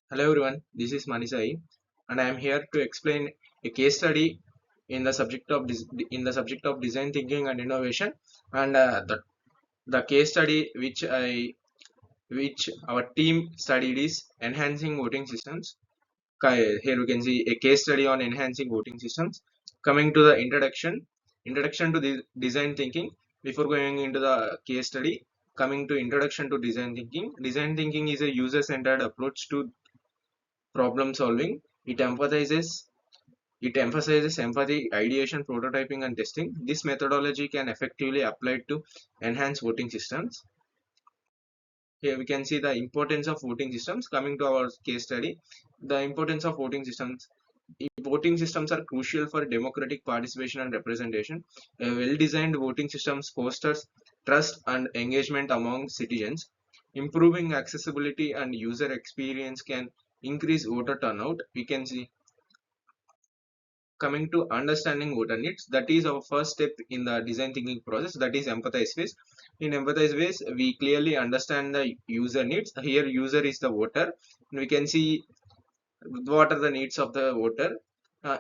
Hello everyone, this is Manisai, and I am here to explain a case study in the subject of design thinking and innovation. And the case study which our team studied is enhancing voting systems. Here we can see a case study on enhancing voting systems. Coming to the introduction to the design thinking. Before going into the case study, coming to introduction to design thinking. Design thinking is a user-centered approach to problem solving. It emphasizes empathy, ideation, prototyping, and testing. This methodology can effectively applied to enhance voting systems. Here we can see the importance of voting systems. Coming to our case study, the importance of voting systems. Voting systems are crucial for democratic participation and representation. A well-designed voting systems fosters trust and engagement among citizens. Improving accessibility and user experience can increase voter turnout. We can see coming to understanding voter needs, that is our first step in the design thinking process, that is empathize phase. In empathize phase we clearly understand the user needs. Here user is the voter, and we can see what are the needs of the voter.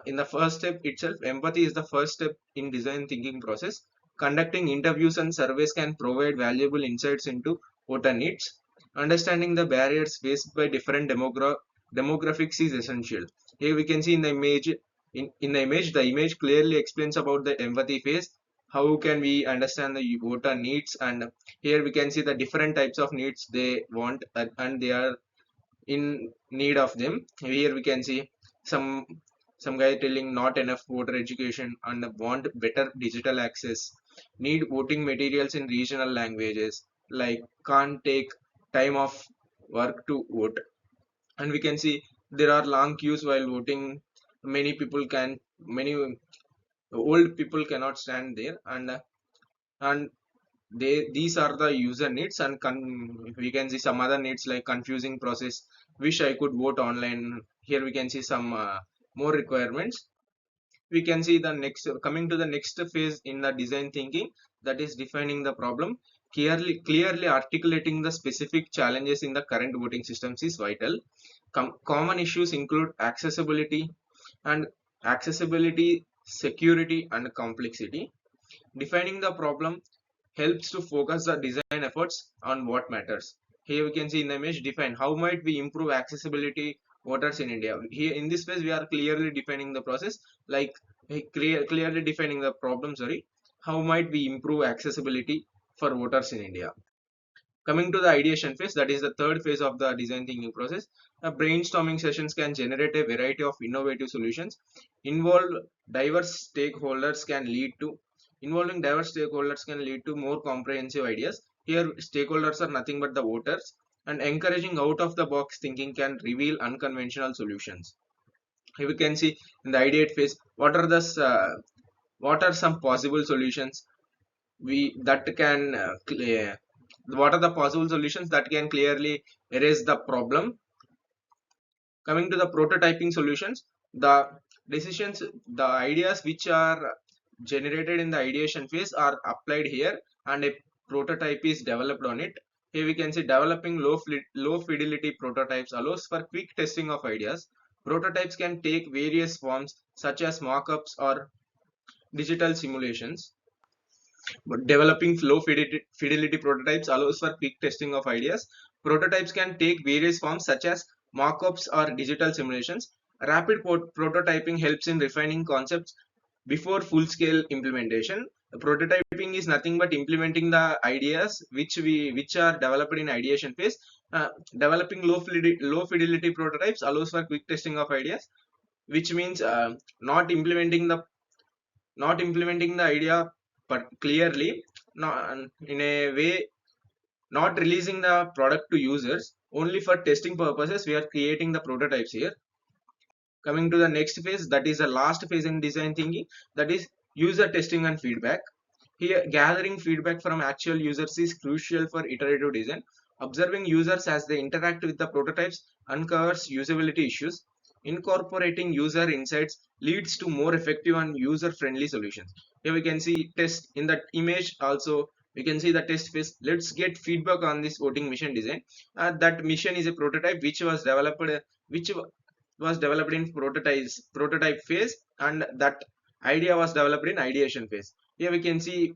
In the first step itself, empathy is the first step in design thinking process. Conducting interviews and surveys can provide valuable insights into voter needs. Understanding the barriers faced by different demographics is essential. Here we can see in the image, the image clearly explains about the empathy phase. How can we understand the voter needs? And here we can see the different types of needs they want, and they are in need of them. Here we can see some some guy telling not enough voter education and want better digital access, need voting materials in regional languages, like can't take time off work to vote. And we can see there are long queues while voting. Many old people cannot stand there, and these are the user needs. And we can see some other needs like confusing process, wish I could vote online. Here we can see some more requirements. We can see the next, coming to the next phase in the design thinking, that is defining the problem. Clearly articulating the specific challenges in the current voting systems is vital. Common issues include and accessibility, security, and complexity. Defining the problem helps to focus the design efforts on what matters. Here we can see in the image, define how might we improve accessibility voters in India. Here in this phase we are clearly defining the process, like clearly defining the problem. Sorry, how might we improve accessibility for voters in India? Coming to the ideation phase, that is the third phase of the design thinking process. Brainstorming sessions can generate a variety of innovative solutions. Involve diverse stakeholders can lead to Involving diverse stakeholders can lead to more comprehensive ideas. Here, stakeholders are nothing but the voters, and encouraging out of the box thinking can reveal unconventional solutions. Here we can see in the ideate phase, what are some possible solutions we that can what are the possible solutions that can clearly erase the problem. Coming to the prototyping solutions, the decisions, the ideas which are generated in the ideation phase are applied here, and a prototype is developed on it. Here we can see developing low fidelity prototypes allows for quick testing of ideas. Prototypes can take various forms such as mockups or digital simulations. But developing low fidelity prototypes allows for quick testing of ideas. Prototypes can take various forms such as mockups or digital simulations. Rapid prototyping helps in refining concepts before full-scale implementation. Prototyping is nothing but implementing the ideas which are developed in ideation phase. Developing low fidelity prototypes allows for quick testing of ideas, which means not implementing the idea but clearly, not in a way, not releasing the product to users only for testing purposes. We are creating the prototypes here. Coming to the next phase, that is the last phase in design thinking, that is user testing and feedback. Here gathering feedback from actual users is crucial for iterative design. Observing users as they interact with the prototypes uncovers usability issues. Incorporating user insights leads to more effective and user friendly solutions. Here we can see test in that image also. We can see the test phase. Let's get feedback on this voting machine design. That mission is a prototype which was developed in prototype phase, and that idea was developed in ideation phase. Here we can see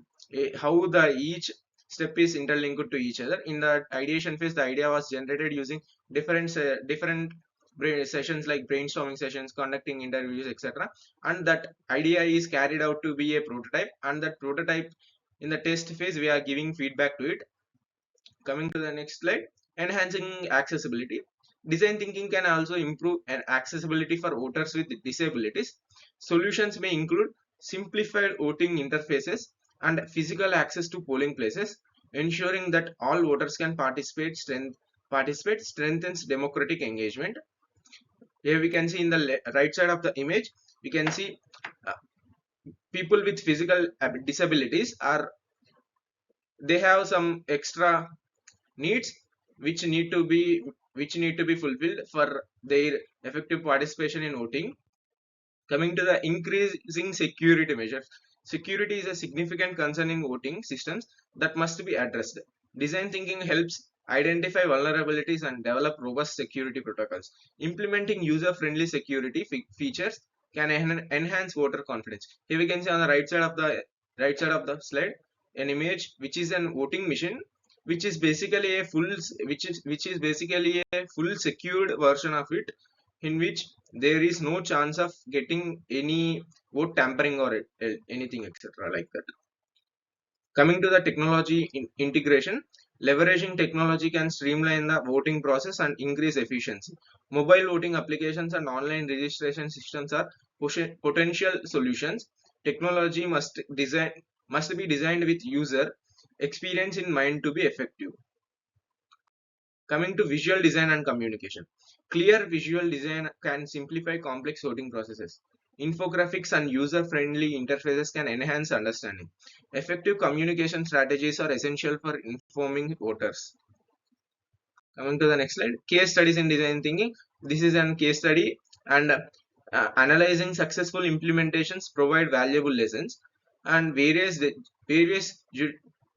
how the each step is interlinked to each other. In the ideation phase, the idea was generated using different sessions like brainstorming sessions, conducting interviews, etc. And that idea is carried out to be a prototype, and that prototype in the test phase we are giving feedback to it. Coming to the next slide, enhancing accessibility. Design thinking can also improve an accessibility for voters with disabilities. Solutions may include simplified voting interfaces and physical access to polling places, ensuring that all voters can participate strengthens democratic engagement. Here we can see in the right side of the image, we can see uh, people with physical disabilities are, they have some extra needs which need to be fulfilled for their effective participation in voting. Coming to the increasing security measures. Security is a significant concern in voting systems that must be addressed. Design thinking helps identify vulnerabilities and develop robust security protocols. Implementing user-friendly security features can enhance voter confidence. Here we can see on the right side of the slide an image which is an voting machine, which is basically a full secured version of it, in which there is no chance of getting any vote tampering or anything, etc. like that. Coming to the technology integration, leveraging technology can streamline the voting process and increase efficiency. Mobile voting applications and online registration systems are potential solutions. Technology must be designed with user experience in mind to be effective. Coming to visual design and communication. Clear visual design can simplify complex voting processes. Infographics and user-friendly interfaces can enhance understanding. Effective communication strategies are essential for informing voters. Coming to the next slide, case studies in design thinking. This is a case study, and analyzing successful implementations provide valuable lessons, and various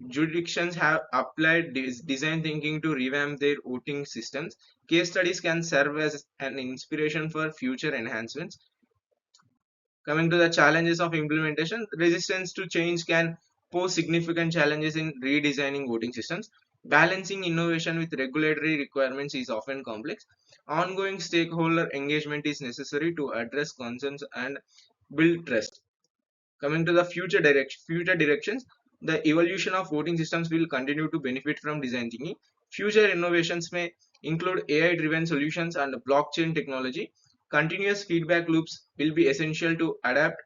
jurisdictions have applied design thinking to revamp their voting systems. Case studies can serve as an inspiration for future enhancements. Coming to the challenges of implementation, resistance to change can pose significant challenges in redesigning voting systems. Balancing innovation with regulatory requirements is often complex. Ongoing stakeholder engagement is necessary to address concerns and build trust. Coming to the future directions, the evolution of voting systems will continue to benefit from design thinking. Future innovations may include AI-driven solutions and blockchain technology. Continuous feedback loops will be essential to adapt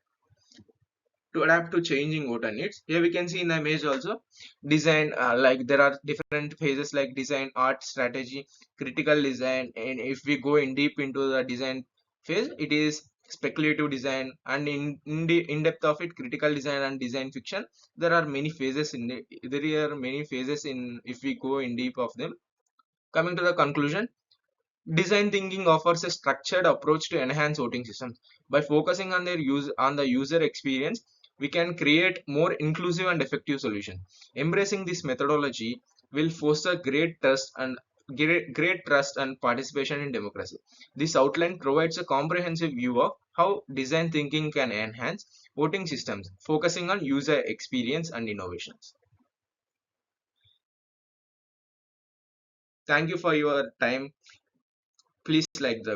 to changing voter needs. Here we can see in the image also design, like there are different phases like design, art, strategy, critical design, and if we go in deep into the design phase, it is speculative design, and in depth of it, critical design and design fiction. There are many phases in if we go in deep of them. Coming to the conclusion, design thinking offers a structured approach to enhance voting systems. By focusing on the user experience, we can create more inclusive and effective solutions. Embracing this methodology will foster great trust and participation in democracy. This outline provides a comprehensive view of how design thinking can enhance voting systems, focusing on user experience and innovations. Thank you for your time. Please like the